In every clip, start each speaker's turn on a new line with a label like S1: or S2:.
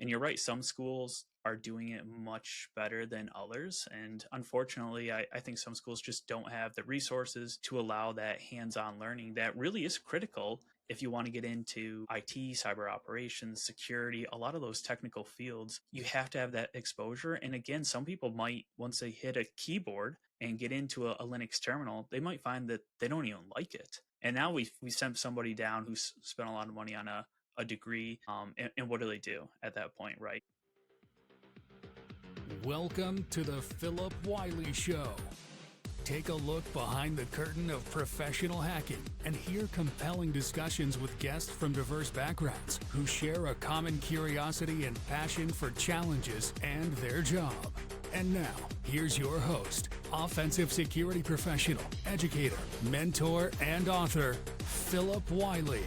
S1: And you're right, some schools are doing it much better than others. And unfortunately, I think some schools just don't have the resources to allow that hands on learning that really is critical if you want to get into IT, cyber operations, security, a lot of those technical fields. You have to have that exposure. And again, some people might, once they hit a keyboard and get into a Linux terminal, they might find that they don't even like it. And now we sent somebody down who's spent a lot of money on a degree, and what do they do at that point, right?
S2: Welcome to the Phillip Wylie Show. Take a look behind the curtain of professional hacking and hear compelling discussions with guests from diverse backgrounds who share a common curiosity and passion for challenges and their job. And now, here's your host, offensive security professional, educator, mentor, and author, Phillip Wylie.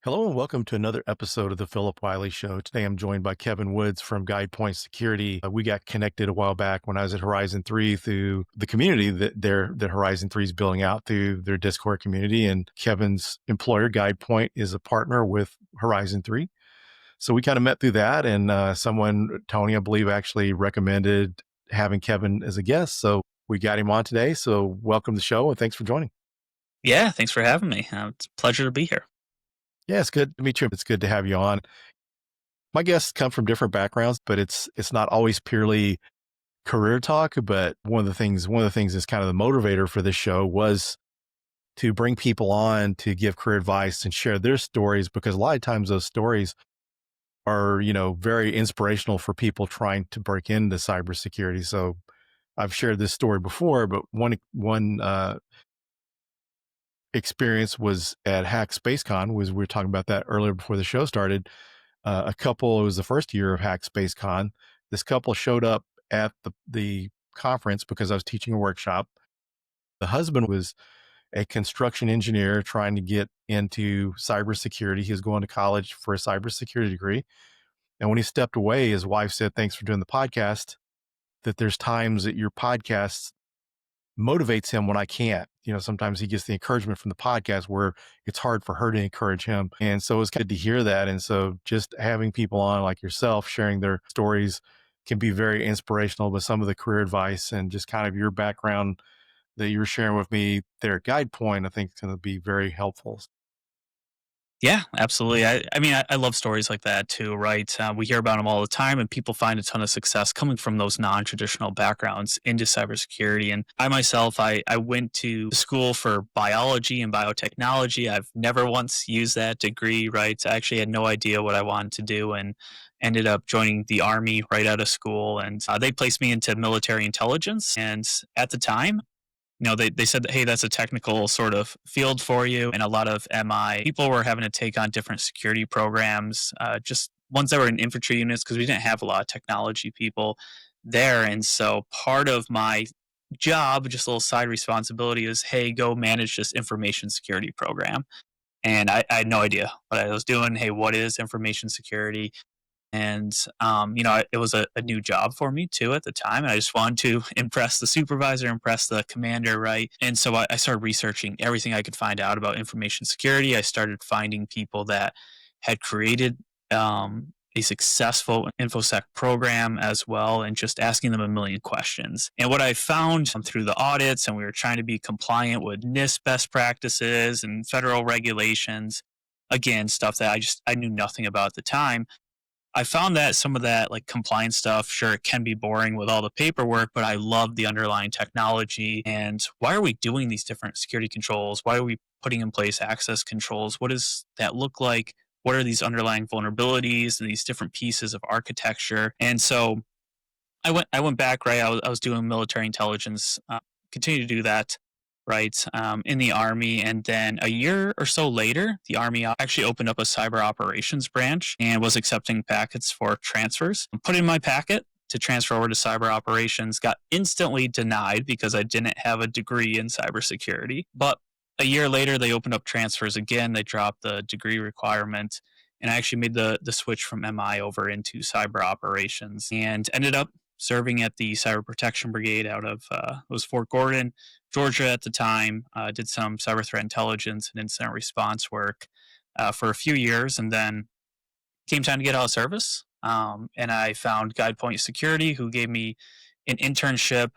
S3: Hello and welcome to another episode of the Phillip Wylie Show. Today I'm joined by Kevin Woods from GuidePoint Security. We got connected a while back when I was at Horizon 3 through the community that Horizon 3 is building out through their Discord community. And Kevin's employer, GuidePoint, is a partner with Horizon 3. So we kind of met through that. And Tony, I believe, actually recommended having Kevin as a guest. So we got him on today. So welcome to the show and thanks for joining.
S1: Yeah, thanks for having me. It's a pleasure to be here.
S3: Yeah, it's good to meet you. It's good to have you on. My guests come from different backgrounds, but it's not always purely career talk. But one of the things that's kind of the motivator for this show was to bring people on to give career advice and share their stories, because a lot of times those stories are, very inspirational for people trying to break into cybersecurity. So I've shared this story before, but one experience was at Hack SpaceCon. We were talking about that earlier before the show started. It was the first year of Hack SpaceCon. This couple showed up at the conference because I was teaching a workshop. The husband was a construction engineer trying to get into cybersecurity. He was going to college for a cybersecurity degree. And when he stepped away, his wife said, "Thanks for doing the podcast, that there's times that your podcast motivates him when I can't." Sometimes he gets the encouragement from the podcast where it's hard for her to encourage him. And so it's good to hear that. And so just having people on like yourself sharing their stories can be very inspirational with some of the career advice and just kind of your background that you were sharing with me there at GuidePoint, I think it's going to be very helpful.
S1: Yeah, absolutely. I love stories like that too, right? We hear about them all the time, and people find a ton of success coming from those non-traditional backgrounds into cybersecurity. And I myself, I went to school for biology and biotechnology. I've never once used that degree, right? I actually had no idea what I wanted to do, and ended up joining the Army right out of school. And they placed me into military intelligence. And at the time, they said that, hey, that's a technical sort of field for you. And a lot of MI people were having to take on different security programs, just ones that were in infantry units, because we didn't have a lot of technology people there. And so part of my job, just a little side responsibility, is, hey, go manage this information security program. And I had no idea what I was doing. Hey, what is information security? And, it was a new job for me too at the time. And I just wanted to impress the supervisor, impress the commander, right? And so I started researching everything I could find out about information security. I started finding people that had created a successful InfoSec program as well, and just asking them a million questions. And what I found through the audits, and we were trying to be compliant with NIST best practices and federal regulations, again, stuff that I knew nothing about at the time. I found that some of that like compliance stuff, sure, it can be boring with all the paperwork, but I love the underlying technology. And why are we doing these different security controls? Why are we putting in place access controls? What does that look like? What are these underlying vulnerabilities and these different pieces of architecture? And so I went back, right? I was doing military intelligence, continue to do that, right, in the Army. And then a year or so later, the Army actually opened up a cyber operations branch and was accepting packets for transfers. I put in my packet to transfer over to cyber operations, got instantly denied because I didn't have a degree in cybersecurity. But a year later, they opened up transfers again. They dropped the degree requirement. And I actually made the switch from MI over into cyber operations and ended up serving at the Cyber Protection Brigade out of it was Fort Gordon, Georgia at the time. Did some cyber threat intelligence and incident response work for a few years, and then came time to get out of service. And I found GuidePoint Security, who gave me an internship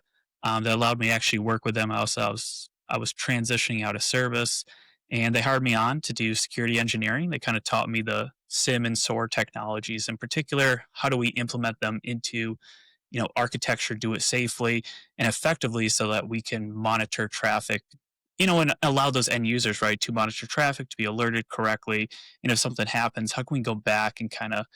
S1: that allowed me to actually work with them. I was transitioning out of service, and they hired me on to do security engineering. They kind of taught me the SIM and SOAR technologies, in particular, how do we implement them into architecture, do it safely and effectively so that we can monitor traffic, and allow those end users, right, to monitor traffic, to be alerted correctly. And if something happens, how can we go back and kind of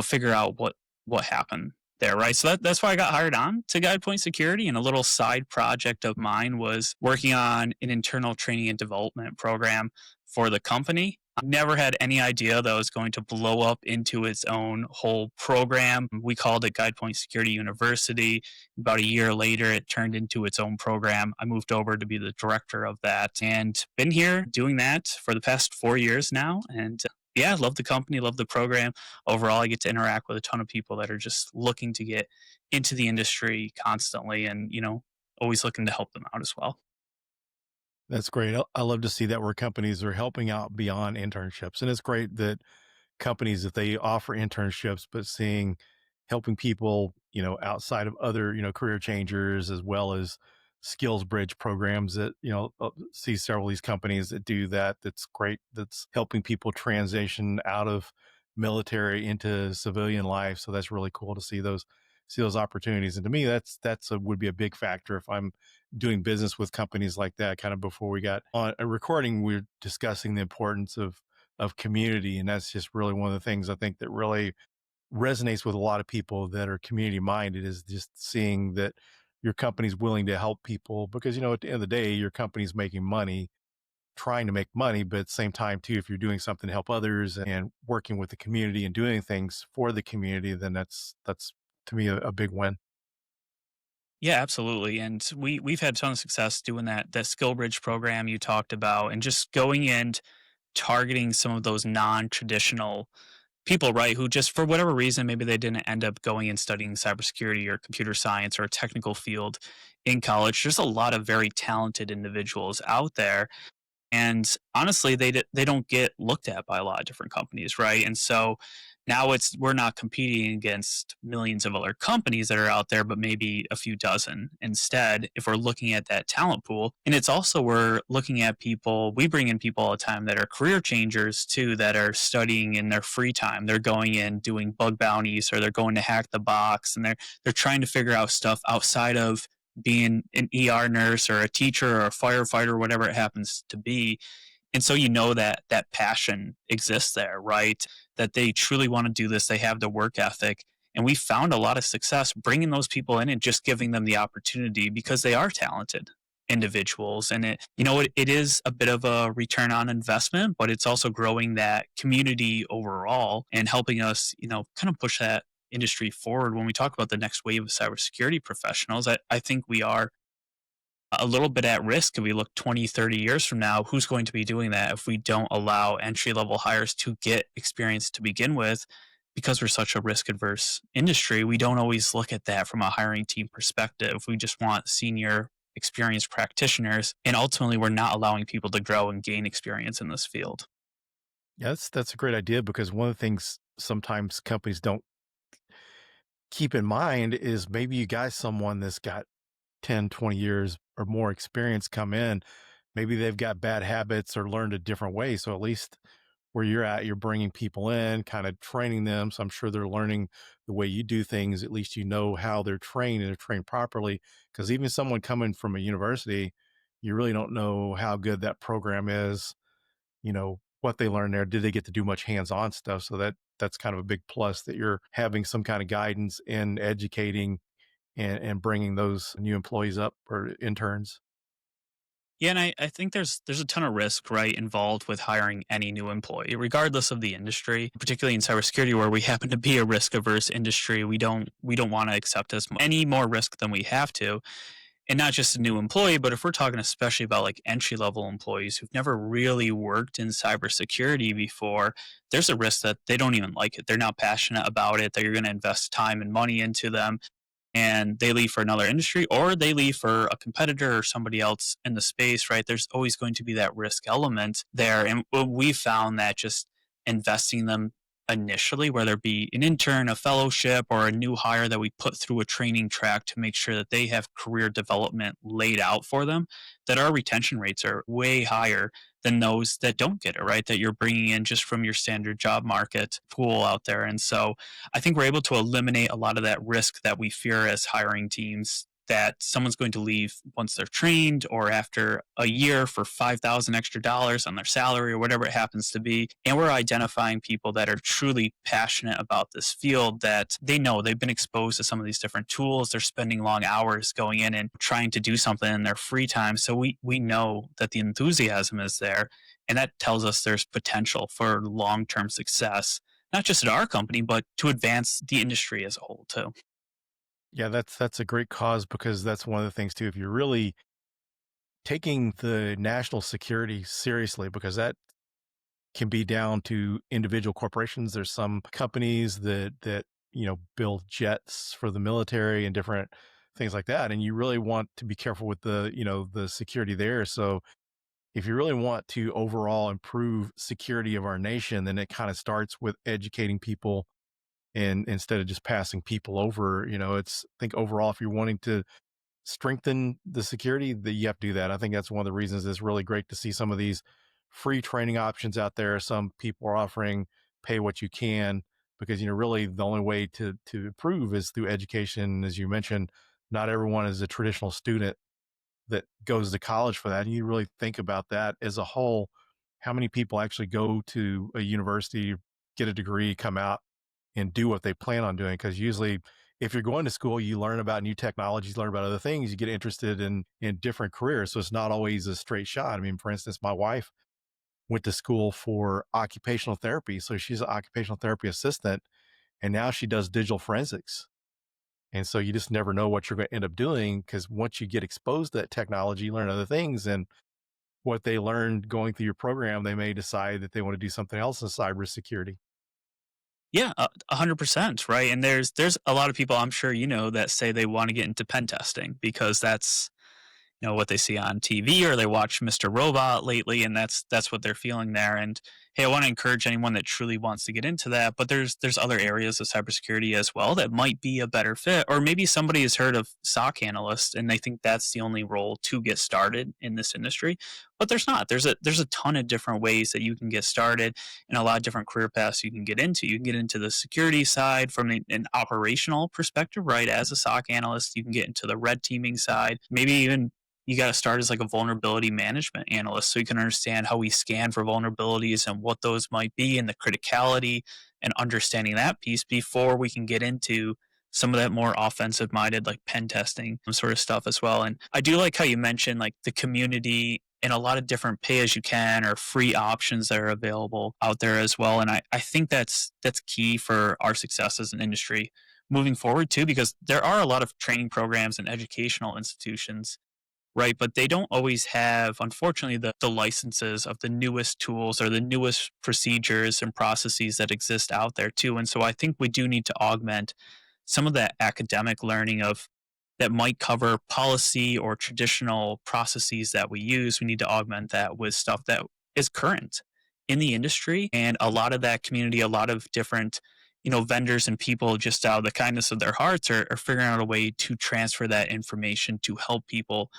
S1: figure out what happened there, right? So that's why I got hired on to GuidePoint Security. And a little side project of mine was working on an internal training and development program for the company. I never had any idea that it was going to blow up into its own whole program. We called it GuidePoint Security University. About a year later, it turned into its own program. I moved over to be the director of that and been here doing that for the past 4 years now. And yeah, love the company, love the program. Overall, I get to interact with a ton of people that are just looking to get into the industry constantly and, always looking to help them out as well.
S3: That's great. I love to see that where companies are helping out beyond internships. And it's great that companies, if they offer internships, but seeing helping people, outside of other, career changers, as well as skills bridge programs that, see several of these companies that do that. That's great. That's helping people transition out of military into civilian life. So that's really cool to see those opportunities. And to me, would be a big factor if I'm doing business with companies like that. Kind of before we got on a recording, we are discussing the importance of community. And that's just really one of the things I think that really resonates with a lot of people that are community minded, is just seeing that your company's willing to help people because, at the end of the day, your company's making money, trying to make money. But at the same time too, if you're doing something to help others and working with the community and doing things for the community, then that's to me a big win.
S1: Yeah, absolutely. And we've had a ton of success doing that skill bridge program you talked about, and just going and targeting some of those non-traditional people, right, who just for whatever reason, maybe they didn't end up going and studying cybersecurity or computer science or a technical field in college. There's a lot of very talented individuals out there, and honestly, they don't get looked at by a lot of different companies, right? And so now we're not competing against millions of other companies that are out there, but maybe a few dozen instead. If we're looking at that talent pool, and it's also we're looking at people. We bring in people all the time that are career changers too, that are studying in their free time. They're going in doing bug bounties, or they're going to hack the box, and they're trying to figure out stuff outside of being an ER nurse or a teacher or a firefighter, whatever it happens to be. And so that passion exists there, right? That they truly want to do this. They have the work ethic. And we found a lot of success bringing those people in and just giving them the opportunity because they are talented individuals. And it is a bit of a return on investment, but it's also growing that community overall and helping us, kind of push that industry forward. When we talk about the next wave of cybersecurity professionals, I think we are a little bit at risk if we look 20, 30 years from now. Who's going to be doing that if we don't allow entry level hires to get experience to begin with? Because we're such a risk adverse industry, we don't always look at that from a hiring team perspective. We just want senior experienced practitioners, and ultimately we're not allowing people to grow and gain experience in this field.
S3: Yeah, that's a great idea because one of the things sometimes companies don't keep in mind is maybe you guys someone that's got 10, 20 years or more experience come in. Maybe they've got bad habits or learned a different way. So at least where you're at, you're bringing people in, kind of training them. So I'm sure they're learning the way you do things. At least you know how they're trained and they're trained properly. Because even someone coming from a university, you really don't know how good that program is, what they learn there. Did they get to do much hands-on stuff? So that's kind of a big plus that you're having some kind of guidance in educating and bringing those new employees up or interns.
S1: Yeah, and I think there's a ton of risk, right, involved with hiring any new employee, regardless of the industry, particularly in cybersecurity, where we happen to be a risk averse industry. We don't want to accept any more risk than we have to. And not just a new employee, but if we're talking especially about like entry level employees who've never really worked in cybersecurity before, there's a risk that they don't even like it. They're not passionate about it, that you're going to invest time and money into them. and they leave for another industry or they leave for a competitor or somebody else in the space, right? There's always going to be that risk element there. And we found that just investing them initially, whether it be an intern, a fellowship, or a new hire that we put through a training track to make sure that they have career development laid out for them, that our retention rates are way higher than those that don't get it, right? That you're bringing in just from your standard job market pool out there. And so I think we're able to eliminate a lot of that risk that we fear as hiring teams, that someone's going to leave once they're trained or after a year for 5,000 extra dollars on their salary or whatever it happens to be. And we're identifying people that are truly passionate about this field, that they know they've been exposed to some of these different tools. They're spending long hours going in and trying to do something in their free time. So we know that the enthusiasm is there. And that tells us there's potential for long term success, not just at our company, but to advance the industry as a whole, too.
S3: Yeah, that's a great cause because that's one of the things too. If you're really taking the national security seriously, because that can be down to individual corporations. There's some companies that build jets for the military and different things like that, and you really want to be careful with the security there. So if you really want to overall improve security of our nation, then it kind of starts with educating people, and instead of just passing people over. It's, I think overall, if you're wanting to strengthen the security, that you have to do that. I think that's one of the reasons it's really great to see some of these free training options out there. Some people are offering pay what you can, because really the only way to improve is through education. As you mentioned, not everyone is a traditional student that goes to college for that. And you really think about that as a whole, how many people actually go to a university, get a degree, come out and do what they plan on doing? Because usually, if you're going to school, you learn about new technologies, learn about other things, you get interested in different careers. So it's not always a straight shot. I mean, for instance, my wife went to school for occupational therapy. So she's an occupational therapy assistant, and now she does digital forensics. And so you just never know what you're going to end up doing, because once you get exposed to that technology, you learn other things. And what they learned going through your program, they may decide that they want to do something else in cybersecurity.
S1: Yeah, 100%, right? And there's a lot of people, I'm sure that say they want to get into pen testing because that's what they see on TV, or they watch Mr. Robot lately, and that's what they're feeling there. And hey, I want to encourage anyone that truly wants to get into that. But there's other areas of cybersecurity as well that might be a better fit. Or maybe somebody has heard of SOC analyst and they think that's the only role to get started in this industry. But there's not. There's a ton of different ways that you can get started, and a lot of different career paths you can get into. You can get into the security side from an operational perspective, right? As a SOC analyst, you can get into the red teaming side, maybe even you got to start as like a vulnerability management analyst so you can understand how we scan for vulnerabilities and what those might be and the criticality, and understanding that piece before we can get into some of that more offensive minded like pen testing sort of stuff as well. And I do like how you mentioned like the community and a lot of different pay as you can or free options that are available out there as well. And I think that's key for our success as an industry moving forward too, because there are a lot of training programs and educational institutions, right? But they don't always have, unfortunately, the licenses of the newest tools or the newest procedures and processes that exist out there too. And so I think we do need to augment some of that academic learning of that might cover policy or traditional processes that we use. We need to augment that with stuff that is current in the industry. And a lot of that community, a lot of different vendors and people just out of the kindness of their hearts are figuring out a way to transfer that information to help people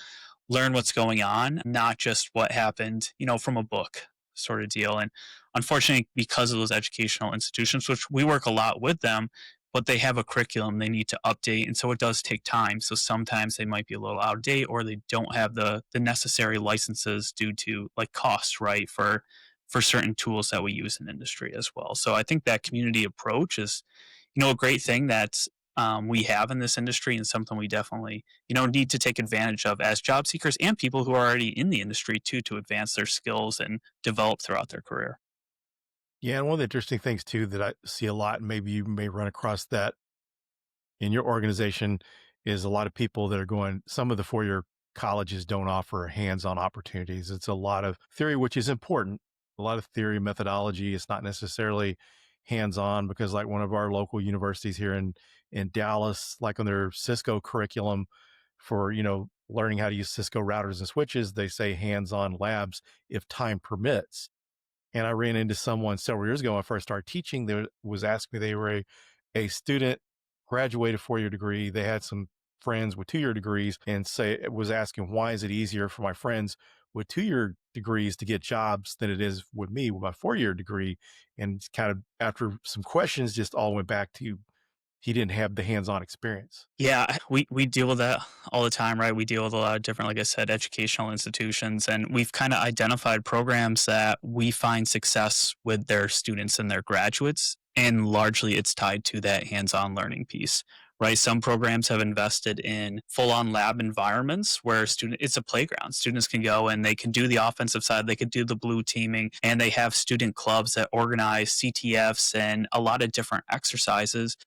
S1: learn what's going on, not just what happened, from a book sort of deal. And unfortunately, because of those educational institutions, which we work a lot with them, but they have a curriculum they need to update. And so it does take time. So sometimes they might be a little out of date, or they don't have the necessary licenses due to like cost, right? For certain tools that we use in industry as well. So I think that community approach is, a great thing that we have in this industry, and something we definitely, need to take advantage of as job seekers and people who are already in the industry too, to advance their skills and develop throughout their career.
S3: Yeah, and one of the interesting things too that I see a lot, and maybe you may run across that in your organization, is a lot of people that are going, some of the four-year colleges don't offer hands-on opportunities. It's a lot of theory, which is important, a lot of theory methodology. It's not necessarily hands-on, because like one of our local universities here in in Dallas, like on their Cisco curriculum for, learning how to use Cisco routers and switches, they say hands-on labs if time permits. And I ran into someone several years ago when I first started teaching that was asking me, they were a student, graduated 4-year degree. They had some friends with 2-year degrees and was asking, why is it easier for my friends with 2-year degrees to get jobs than it is with me with my 4-year degree? And kind of after some questions, just all went back to he didn't have the hands-on experience.
S1: Yeah, we deal with that all the time, right? We deal with a lot of different, like I said, educational institutions, and we've kind of identified programs that we find success with their students and their graduates, and largely it's tied to that hands-on learning piece, right? Some programs have invested in full-on lab environments where it's a playground. Students can go and they can do the offensive side, they can do the blue teaming, and they have student clubs that organize CTFs and a lot of different exercises,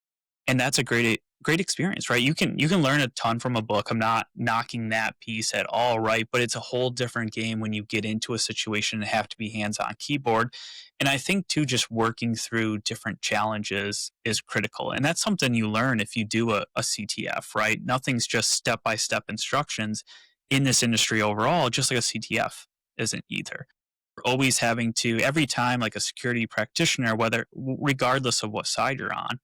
S1: and that's a great experience, right? You can learn a ton from a book. I'm not knocking that piece at all, right? But it's a whole different game when you get into a situation and have to be hands on keyboard. And I think too, just working through different challenges is critical, and that's something you learn if you do a CTF, right? Nothing's just step by step instructions in this industry overall, just like a CTF isn't either. We're always having to, every time, like a security practitioner, whether regardless of what side you're on,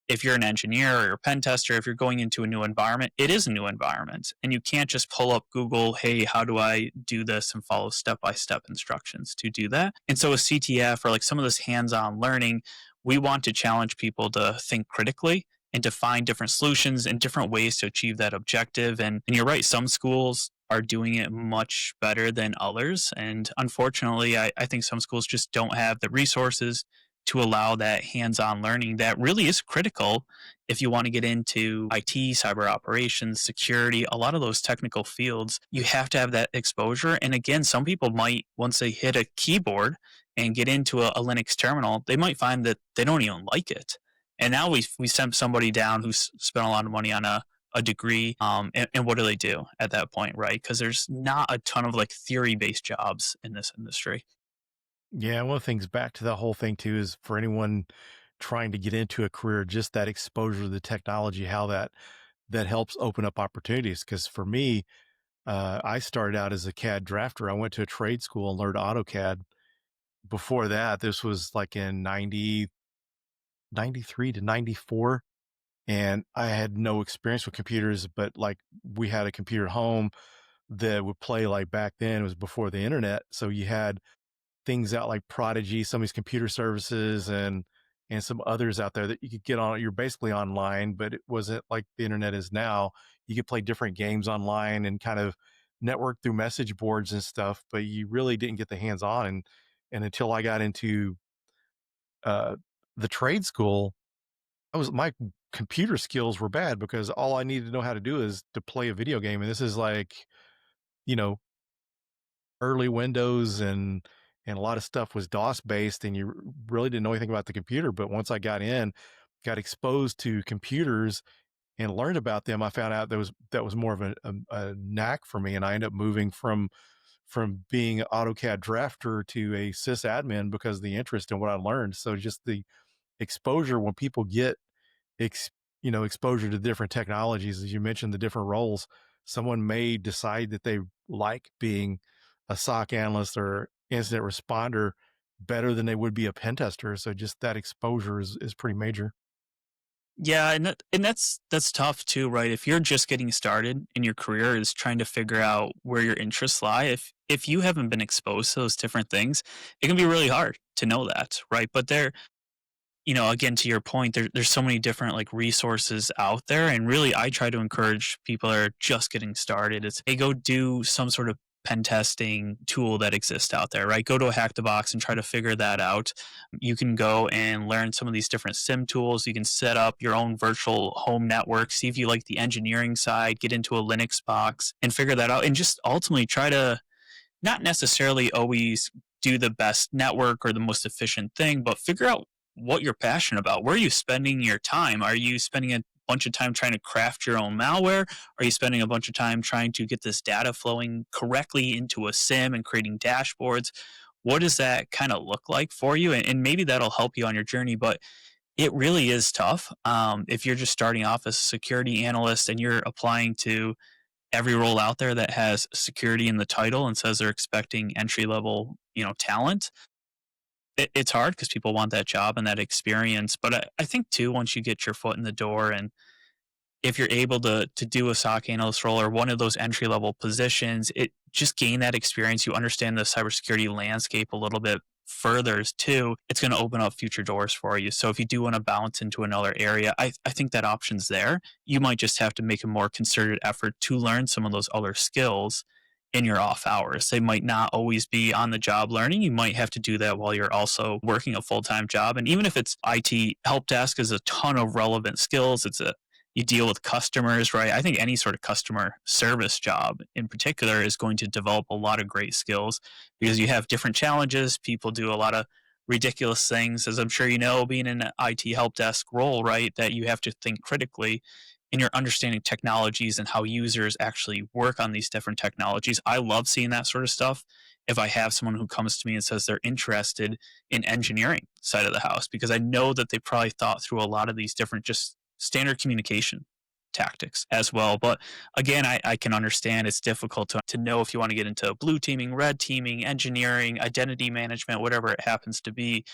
S1: if you're an engineer or a pen tester, if you're going into a new environment, it is a new environment. And you can't just pull up Google, hey, how do I do this, and follow step by step instructions to do that. And so with CTF or like some of this hands on learning, we want to challenge people to think critically and to find different solutions and different ways to achieve that objective. And you're right, some schools are doing it much better than others. And unfortunately, I think some schools just don't have the resources to allow that hands-on learning that really is critical if you want to get into IT, cyber operations, security, a lot of those technical fields. You have to have that exposure. And again, some people might, once they hit a keyboard and get into a Linux terminal, they might find that they don't even like it. And now we send somebody down who's spent a lot of money on a degree, and what do they do at that point, right? Because there's not a ton of like theory-based jobs in this industry.
S3: Yeah, one of the things back to the whole thing too is for anyone trying to get into a career, just that exposure to the technology, how that helps open up opportunities. Because for me, I started out as a CAD drafter. I went to a trade school and learned AutoCAD. Before that, this was like in 93 to 94. And I had no experience with computers, but like we had a computer at home that would play like back then. It was before the internet. So you had things out like Prodigy, some of these computer services and some others out there that you could get on. You're basically online, but it wasn't like the internet is now. You could play different games online and kind of network through message boards and stuff, but you really didn't get the hands on. And until I got into uh, the trade school, my computer skills were bad because all I needed to know how to do is to play a video game. And this is like, you know, early Windows and a lot of stuff was DOS based and you really didn't know anything about the computer. But once I got exposed to computers and learned about them, I found out that was more of a knack for me. And I ended up moving from being an AutoCAD drafter to a sysadmin because of the interest in what I learned. So just the exposure when people get ex, exposure to different technologies, as you mentioned, the different roles, someone may decide that they like being a SOC analyst or incident responder better than they would be a pen tester. So just that exposure is pretty major.
S1: Yeah, and that's tough too, right? If you're just getting started in your career, is trying to figure out where your interests lie. If you haven't been exposed to those different things, it can be really hard to know that, right? But again, to your point, there's so many different like resources out there, and really, I try to encourage people that are just getting started. It's, hey, go do some sort of pen testing tool that exists out there, right? Go to a hack the box and try to figure that out. You can go and learn some of these different sim tools. You can set up your own virtual home network, see if you like the engineering side, get into a Linux box and figure that out, and just ultimately try to not necessarily always do the best network or the most efficient thing, but figure out what you're passionate about. Where are you spending your time? Are you spending a bunch of time trying to craft your own malware? Are you spending a bunch of time trying to get this data flowing correctly into a SIM and creating dashboards? What does that kind of look like for you? And maybe that'll help you on your journey. But It really is tough. If you're just starting off as a security analyst and you're applying to every role out there that has security in the title and says they're expecting entry level, talent, it's hard because people want that job and that experience. But I think too, once you get your foot in the door and if you're able to do a SOC analyst role or one of those entry level positions, it just gain that experience. You understand the cybersecurity landscape a little bit further too. It's going to open up future doors for you. So if you do want to bounce into another area, I think that option's there. You might just have to make a more concerted effort to learn some of those other skills in your off hours. They might not always be on the job learning. You might have to do that while you're also working a full time job. And even if it's IT help desk is a ton of relevant skills. You deal with customers, right? I think any sort of customer service job in particular is going to develop a lot of great skills because you have different challenges. People do a lot of ridiculous things, as I'm sure you know, being in an IT help desk role, right? That you have to think critically in your understanding technologies and how users actually work on these different technologies. I love seeing that sort of stuff. If I have someone who comes to me and says they're interested in engineering side of the house, because I know that they probably thought through a lot of these different just standard communication tactics as well. But again, I can understand it's difficult to know if you want to get into blue teaming, red teaming, engineering, identity management, whatever it happens to be,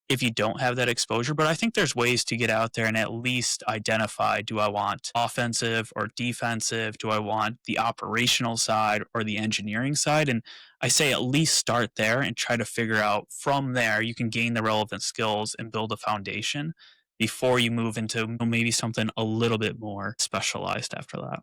S1: if you don't have that exposure. But I think there's ways to get out there and at least identify, do I want offensive or defensive? Do I want the operational side or the engineering side? And I say at least start there and try to figure out from there, you can gain the relevant skills and build a foundation before you move into maybe something a little bit more specialized after that.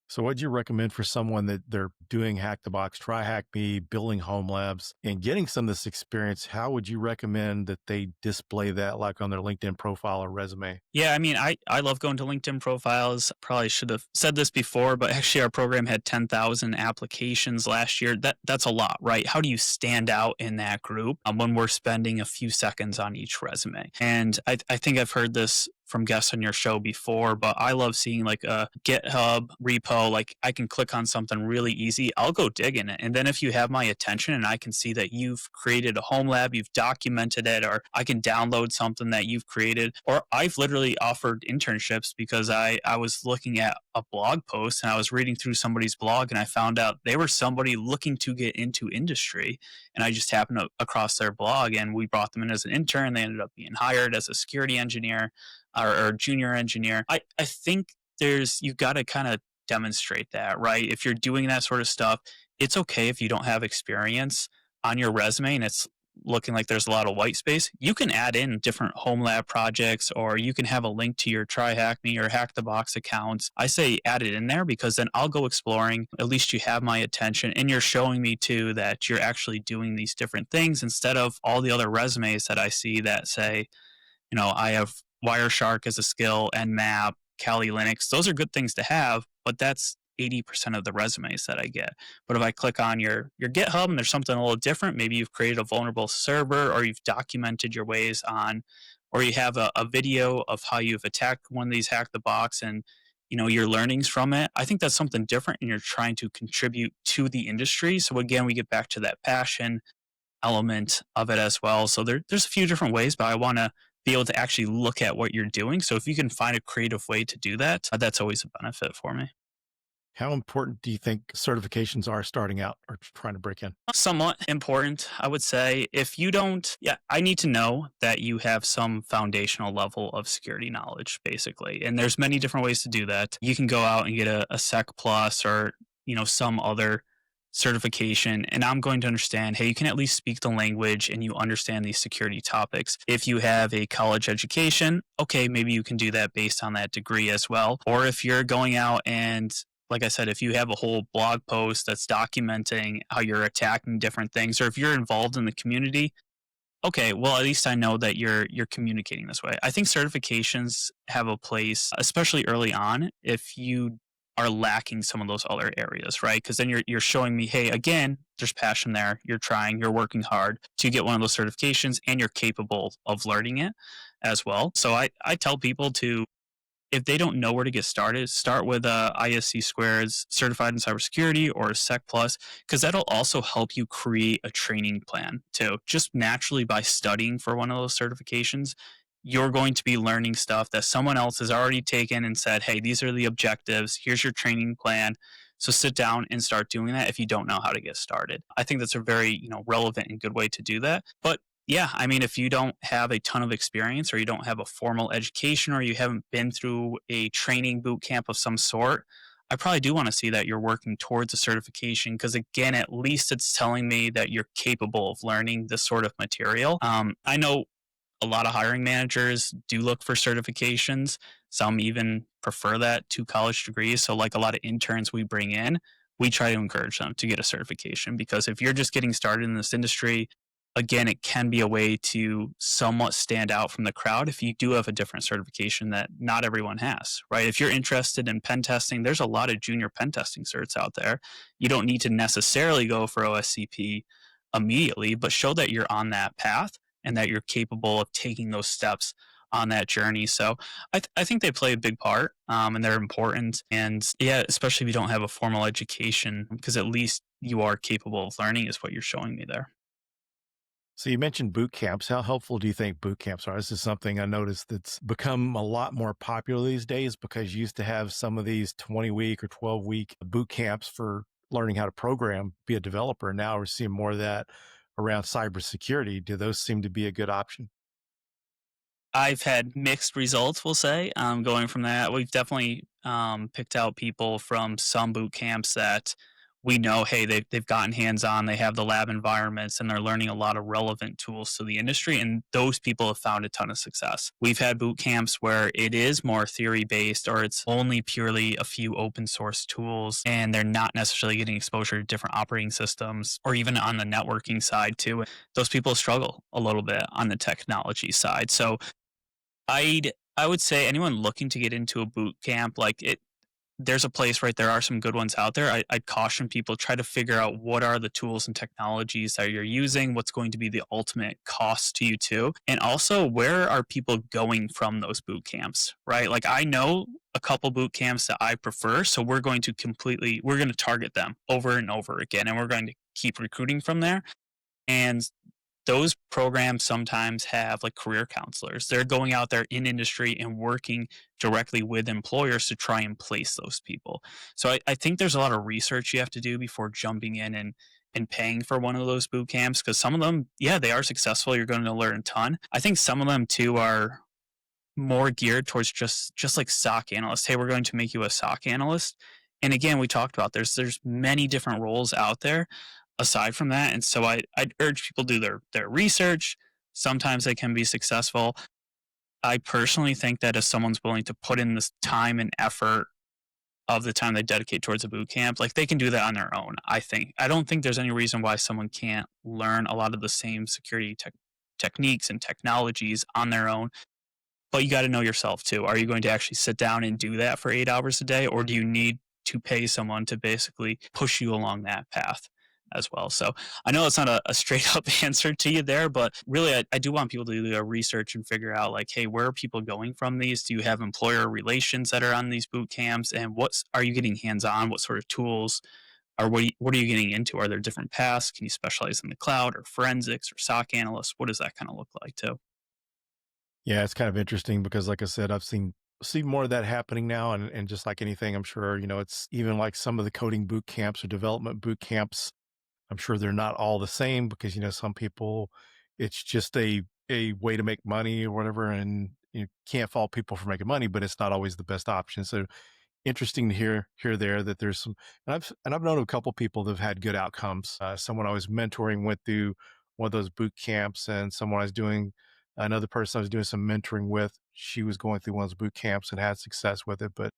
S3: So what'd you recommend for someone that they're doing Hack the Box, Try Hack Me, building home labs, and getting some of this experience? How would you recommend that they display that like on their LinkedIn profile or resume?
S1: Yeah, I mean, I love going to LinkedIn profiles. Probably should have said this before, but actually our program had 10,000 applications last year. That's a lot, right? How do you stand out in that group when we're spending a few seconds on each resume? And I think I've heard this from guests on your show before, but I love seeing like a GitHub repo. Like I can click on something really easy. I'll go dig in it. And then if you have my attention and I can see that you've created a home lab, you've documented it, or I can download something that you've created, or I've literally offered internships because I was looking at a blog post and I was reading through somebody's blog and I found out they were somebody looking to get into industry. And I just happened across their blog and we brought them in as an intern. They ended up being hired as a security engineer or junior engineer. I think you got to kind of demonstrate that, right? If you're doing that sort of stuff, it's okay if you don't have experience on your resume and it's looking like there's a lot of white space. You can add in different home lab projects or you can have a link to your Try Hack Me or Hack the Box accounts. I say add it in there because then I'll go exploring. At least you have my attention and you're showing me too that you're actually doing these different things instead of all the other resumes that I see that say, I have Wireshark as a skill, Nmap, Kali Linux. Those are good things to have, but that's 80% of the resumes that I get. But if I click on your GitHub and there's something a little different, maybe you've created a vulnerable server or you've documented your ways on, or you have a video of how you've attacked one of these Hack the Box and your learnings from it. I think that's something different and you're trying to contribute to the industry. So again, we get back to that passion element of it as well. So there's a few different ways, but I want to be able to actually look at what you're doing. So if you can find a creative way to do that, that's always a benefit for me.
S3: How important do you think certifications are starting out or trying to break in?
S1: Somewhat important, I would say. If you don't, I need to know that you have some foundational level of security knowledge, basically. And there's many different ways to do that. You can go out and get a Sec Plus or, some other certification, and I'm going to understand, hey, you can at least speak the language and you understand these security topics. If you have a college education, okay, maybe you can do that based on that degree as well. Or if you're going out and like I said, if you have a whole blog post that's documenting how you're attacking different things, or if you're involved in the community, okay, well, at least I know that you're communicating this way. I think certifications have a place, especially early on, if you are lacking some of those other areas, right? Because then you're showing me, hey, again, there's passion there. You're trying, you're working hard to get one of those certifications, and you're capable of learning it as well. So I tell people to, if they don't know where to get started, start with ISC Squared's Certified in Cybersecurity or Sec Plus, because that'll also help you create a training plan too. Just naturally by studying for one of those certifications, you're going to be learning stuff that someone else has already taken and said, hey, these are the objectives. Here's your training plan. So sit down and start doing that if you don't know how to get started. I think that's a very, relevant and good way to do that. But yeah, I mean, if you don't have a ton of experience or you don't have a formal education or you haven't been through a training boot camp of some sort, I probably do want to see that you're working towards a certification because, again, at least it's telling me that you're capable of learning this sort of material. I know a lot of hiring managers do look for certifications. Some even prefer that to college degrees. So, like a lot of interns we bring in, we try to encourage them to get a certification because if you're just getting started in this industry, again, it can be a way to somewhat stand out from the crowd if you do have a different certification that not everyone has, right? If you're interested in pen testing, there's a lot of junior pen testing certs out there. You don't need to necessarily go for OSCP immediately, but show that you're on that path and that you're capable of taking those steps on that journey. So I think they play a big part and they're important. And yeah, especially if you don't have a formal education, because at least you are capable of learning, is what you're showing me there.
S3: So you mentioned boot camps. How helpful do you think boot camps are? This is something I noticed that's become a lot more popular these days because you used to have some of these 20-week or 12-week boot camps for learning how to program, be a developer. Now we're seeing more of that around cybersecurity. Do those seem to be a good option?
S1: I've had mixed results, we'll say, going from that. We've definitely picked out people from some boot camps that we know, hey, they've gotten hands on, they have the lab environments, and they're learning a lot of relevant tools to the industry. And those people have found a ton of success. We've had boot camps where it is more theory based or it's only purely a few open source tools, and they're not necessarily getting exposure to different operating systems or even on the networking side, too. Those people struggle a little bit on the technology side. So I would say anyone looking to get into a boot camp, like it, there's a place, right? There are some good ones out there. I'd caution people try to figure out what are the tools and technologies that you're using, what's going to be the ultimate cost to you too, and also where are people going from those boot camps, right? Like I know a couple boot camps that I prefer, so we're going to target them over and over again, and we're going to keep recruiting from there. And those programs sometimes have like career counselors. They're going out there in industry and working directly with employers to try and place those people. So I think there's a lot of research you have to do before jumping in and paying for one of those boot camps because some of them, yeah, they are successful. You're going to learn a ton. I think some of them too are more geared towards just like SOC analysts. Hey, we're going to make you a SOC analyst. And again, we talked about there's many different roles out there aside from that. And so I'd urge people to do their research. Sometimes they can be successful. I personally think that if someone's willing to put in this time and effort of the time they dedicate towards a boot camp, like they can do that on their own. I don't think there's any reason why someone can't learn a lot of the same security techniques and technologies on their own. But you got to know yourself too. Are you going to actually sit down and do that for 8 hours a day, or do you need to pay someone to basically push you along that path as well? So I know it's not a straight up answer to you there, but really I do want people to do their research and figure out like, hey, where are people going from these? Do you have employer relations that are on these boot camps? And are you getting hands on? What sort of tools? Or what are you getting into? Are there different paths? Can you specialize in the cloud or forensics or SOC analysts? What does that kind of look like too?
S3: Yeah, it's kind of interesting because, like I said, I've seen more of that happening now, and just like anything, I'm sure it's even like some of the coding boot camps or development boot camps. I'm sure they're not all the same because some people, it's just a way to make money or whatever, and you can't fault people for making money, but it's not always the best option. So interesting to hear there that there's some, and I've known a couple people that have had good outcomes. Someone I was mentoring went through one of those boot camps, and someone I was doing another person I was doing some mentoring with, she was going through one of those boot camps and had success with it. But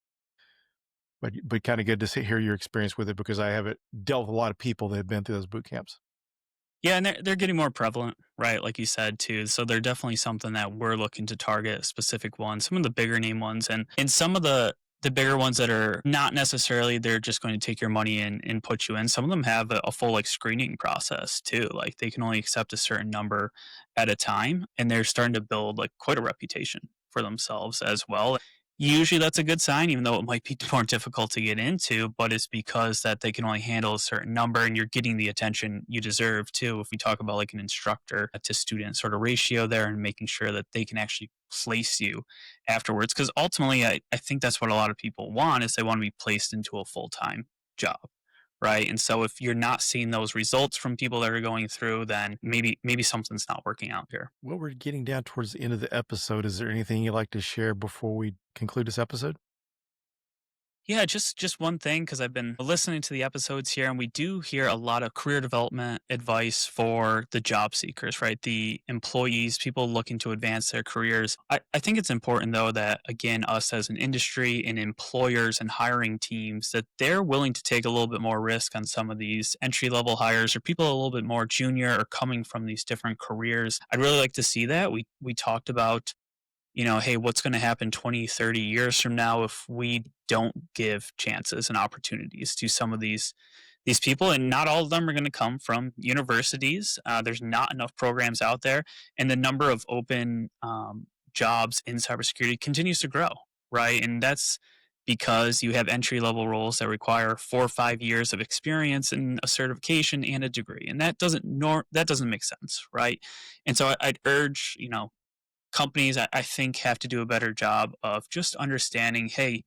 S3: kind of good to hear your experience with it because I haven't dealt with a lot of people that have been through those boot camps.
S1: Yeah, and they're getting more prevalent, right? Like you said too. So they're definitely something that we're looking to target specific ones, some of the bigger name ones, and some of the bigger ones that are not necessarily they're just going to take your money and put you in. Some of them have a full like screening process too. Like they can only accept a certain number at a time, and they're starting to build like quite a reputation for themselves as well. Usually that's a good sign, even though it might be more difficult to get into, but it's because that they can only handle a certain number and you're getting the attention you deserve too. If we talk about like an instructor to student sort of ratio there and making sure that they can actually place you afterwards. Because ultimately, I think that's what a lot of people want is they want to be placed into a full-time job. Right. And so if you're not seeing those results from people that are going through, then maybe something's not working out here.
S3: Well, we're getting down towards the end of the episode. Is there anything you'd like to share before we conclude this episode?
S1: Yeah, just one thing because I've been listening to the episodes here, and we do hear a lot of career development advice for the job seekers, right? The employees, people looking to advance their careers. I think it's important though that again, us as an industry and employers and hiring teams, that they're willing to take a little bit more risk on some of these entry level hires or people a little bit more junior or coming from these different careers. I'd really like to see that. We talked about hey, what's going to happen 20, 30 years from now if we don't give chances and opportunities to some of these people? And not all of them are going to come from universities. There's not enough programs out there, and the number of open jobs in cybersecurity continues to grow, right? And that's because you have entry level roles that require 4 or 5 years of experience and a certification and a degree, and that doesn't make sense, right? And so I'd urge companies, I think, have to do a better job of just understanding, hey,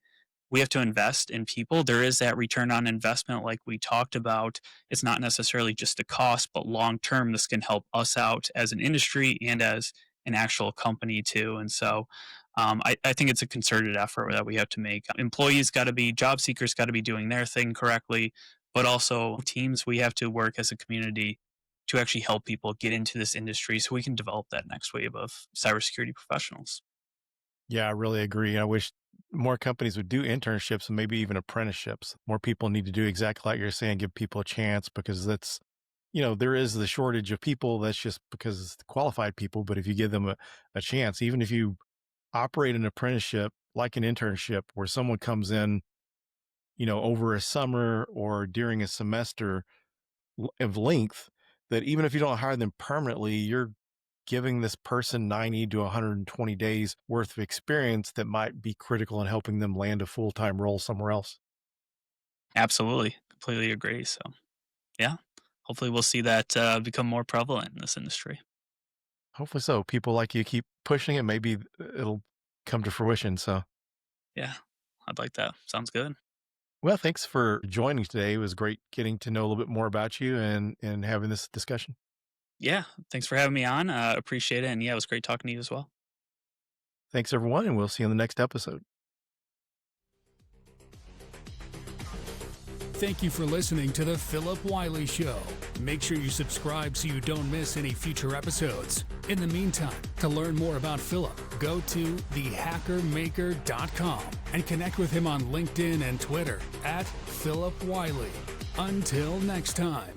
S1: we have to invest in people. There is that return on investment, like we talked about. It's not necessarily just a cost, but long term, this can help us out as an industry and as an actual company too. And so I think it's a concerted effort that we have to make. Employees got to be, job seekers got to be doing their thing correctly, but also teams, we have to work as a community to actually help people get into this industry so we can develop that next wave of cybersecurity professionals.
S3: Yeah, I really agree. I wish more companies would do internships and maybe even apprenticeships. More people need to do exactly like you're saying, give people a chance because there is the shortage of people. That's just because it's the qualified people. But if you give them a chance, even if you operate an apprenticeship like an internship where someone comes in, over a summer or during a semester of length, that even if you don't hire them permanently, you're giving this person 90 to 120 days worth of experience that might be critical in helping them land a full-time role somewhere else.
S1: Absolutely. Completely agree. So, yeah, hopefully we'll see that become more prevalent in this industry.
S3: Hopefully so. People like you keep pushing it. Maybe it'll come to fruition. So,
S1: Yeah, I'd like that. Sounds good.
S3: well, thanks for joining today. It was great getting to know a little bit more about you and having this discussion.
S1: Yeah, thanks for having me on. Appreciate it. And yeah, it was great talking to you as well.
S3: Thanks, everyone, and we'll see you on the next episode.
S2: Thank you for listening to The Phillip Wylie Show. Make sure you subscribe so you don't miss any future episodes. In the meantime, to learn more about Phillip, go to thehackermaker.com and connect with him on LinkedIn and Twitter @Phillip Wylie. Until next time.